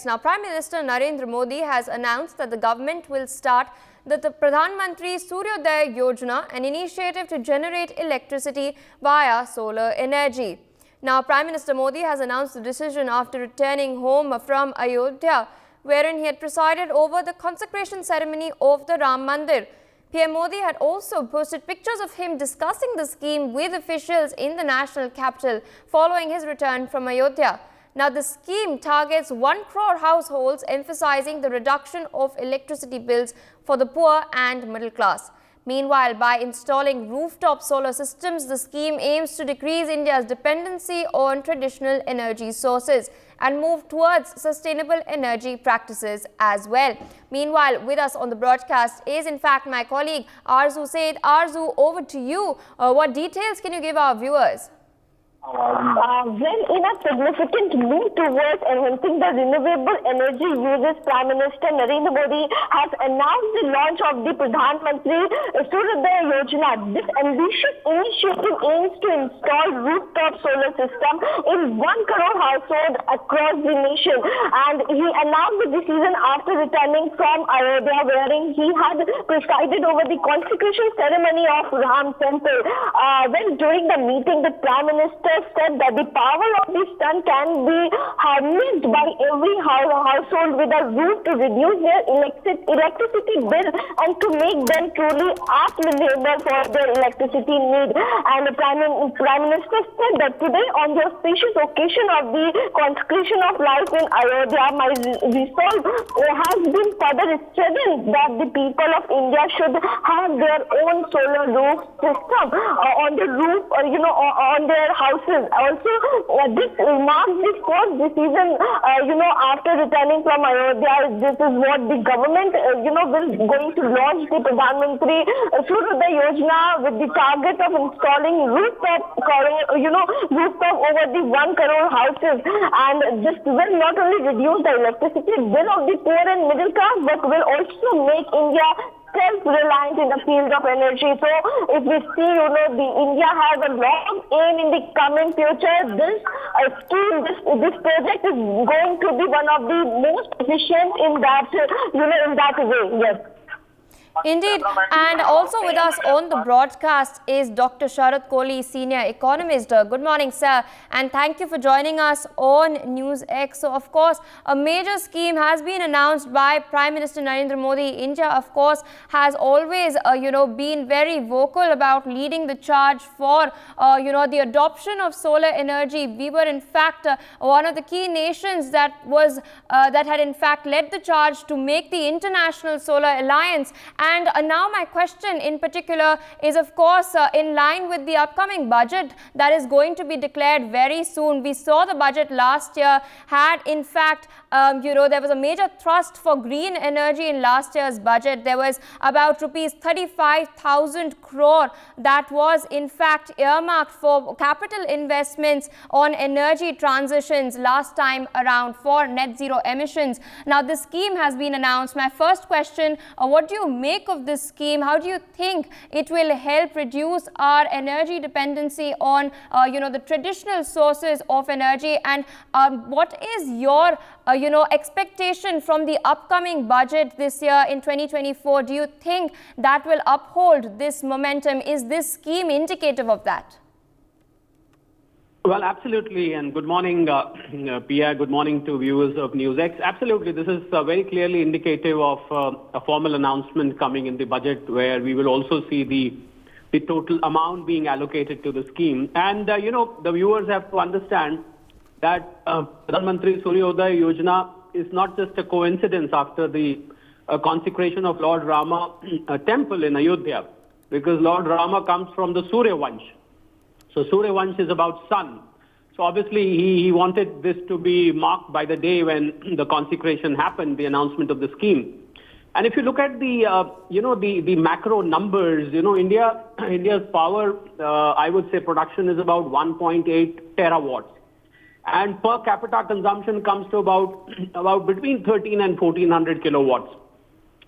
Now, Prime Minister Narendra Modi has announced that the government will start the Pradhan Mantri Suryodaya Yojana, an initiative to generate electricity via solar energy. Now, Prime Minister Modi has announced the decision after returning home from Ayodhya, wherein he had presided over the consecration ceremony of the Ram Mandir. PM Modi had also posted pictures of him discussing the scheme with officials in the national capital following his return from Ayodhya. Now, the scheme targets 1 crore households, emphasizing the reduction of electricity bills for the poor and middle class. Meanwhile, by installing rooftop solar systems, the scheme aims to decrease India's dependency on traditional energy sources and move towards sustainable energy practices as well. Meanwhile, with us on the broadcast is in fact my colleague Arzu Said. Arzu, over to you. What details can you give our viewers? Well, in a significant move towards enhancing the renewable energy uses, Prime Minister Narendra Modi has announced the launch of the Pradhan Mantri Suryodaya Yojana. This ambitious initiative aims to install rooftop solar system in 1 crore households across the nation. And he announced the decision after returning from Ayodhya, wherein he had presided over the consecration ceremony of Ram Temple. During the meeting, the Prime Minister said that the power of the sun can be harnessed by every household with a roof to reduce their electricity bill and to make them truly ask-reliable for their electricity need. And the Prime Minister said that today, on the auspicious occasion of the consecration of life in Ayodhya, my resolve has been further strengthened that the people of India should have their own solar roof system on the roof, on their houses. Also, this marks the first decision, after returning from Ayodhya. This is what the government, going to launch the Pradhan Mantri Suryodaya Yojana with the target of installing rooftop over the 1 crore houses. And this will not only reduce the electricity bill of the poor and middle class, but will also make India self-reliant in the field of energy. So, if we see, India has a long aim in the coming future. This scheme, this project is going to be one of the most efficient in that, in that way. Yes. Indeed, and also with us on the broadcast is Dr. Sharat Kohli, Senior Economist. Good morning, sir, and thank you for joining us on NewsX. So, of course, a major scheme has been announced by Prime Minister Narendra Modi. India, of course, has always, been very vocal about leading the charge for, the adoption of solar energy. We were, in fact, one of the key nations that had, in fact, led the charge to make the International Solar Alliance. And now my question in particular is, of course, in line with the upcoming budget that is going to be declared very soon. We saw the budget last year had, in fact, there was a major thrust for green energy in last year's budget. There was about rupees 35,000 crore that was, in fact, earmarked for capital investments on energy transitions last time around for net zero emissions. Now, this scheme has been announced. My first question, what do you make of this scheme? How do you think it will help reduce our energy dependency on, the traditional sources of energy? And what is your, expectation from the upcoming budget this year in 2024? Do you think that will uphold this momentum? Is this scheme indicative of that? Well, absolutely. And good morning, Pia. Good morning to viewers of NewsX. Absolutely. This is very clearly indicative of a formal announcement coming in the budget, where we will also see the total amount being allocated to the scheme. And, the viewers have to understand that Pradhan Mantri Suryodaya Yojana is not just a coincidence after the consecration of Lord Rama temple in Ayodhya, because Lord Rama comes from the Surya Vansh. So Surya Vansh is about sun. So obviously he wanted this to be marked by the day when the consecration happened, the announcement of the scheme. And if you look at the macro numbers, India's power, I would say production is about 1.8 terawatts. And per capita consumption comes to about between 13 and 1400 kilowatts.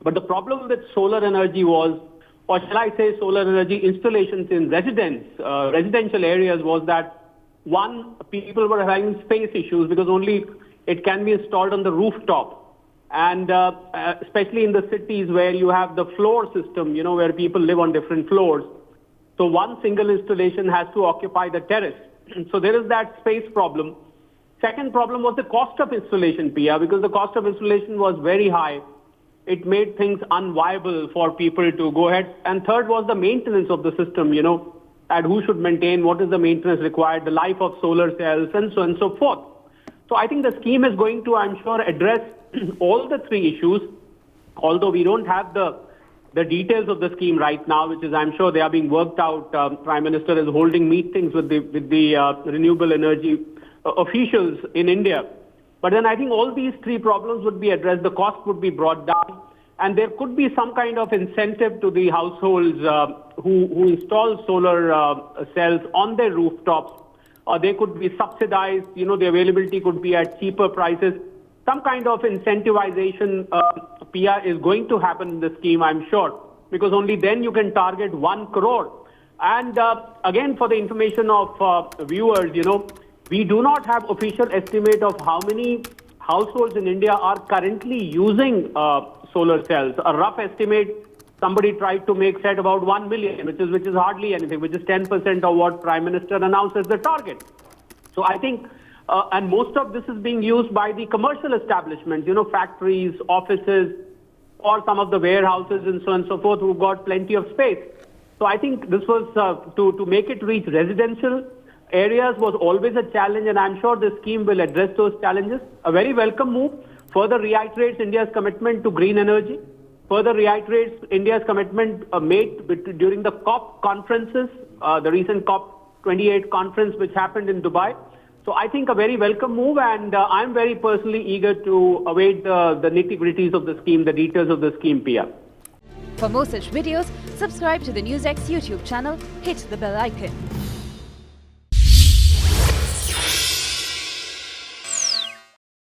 But the problem with solar energy was, or shall I say solar energy installations in residential areas, was that, one, people were having space issues because only It can be installed on the rooftop. And especially in the cities where you have the floor system, where people live on different floors. So one single installation has to occupy the terrace. So there is that space problem. Second problem was the cost of installation, Pia, because the cost of installation was very high. It made things unviable for people to go ahead. And third was the maintenance of the system, and who should maintain, what is the maintenance required, the life of solar cells, and so on and so forth. So I think the scheme is going to, I'm sure, address all the three issues, although we don't have the details of the scheme right now, which is, I'm sure, they are being worked out. Prime Minister is holding meetings with the renewable energy officials in India. But then I think all these three problems would be addressed. The cost would be brought down, and there could be some kind of incentive to the households who install solar cells on their rooftops. They could be subsidized. The availability could be at cheaper prices. Some kind of incentivization, Pia, is going to happen in the scheme, I'm sure, because only then you can target 1 crore. And again, for the information of viewers, we do not have official estimate of how many households in India are currently using solar cells. A rough estimate somebody tried to make said about 1 million, which is hardly anything, which is 10% of what Prime Minister announced as the target. So I think, and most of this is being used by the commercial establishments, factories, offices, or some of the warehouses and so on and so forth, who've got plenty of space. So I think this was to make it reach residential areas was always a challenge, and I'm sure this scheme will address those challenges. A very welcome move. Further reiterates India's commitment to green energy. Further reiterates India's commitment made during the COP conferences, the recent COP28 conference which happened in Dubai. So I think a very welcome move, and I'm very personally eager to await the nitty-gritties of the scheme, the details of the scheme, Pia. For more such videos, subscribe to the NewsX YouTube channel, hit the bell icon.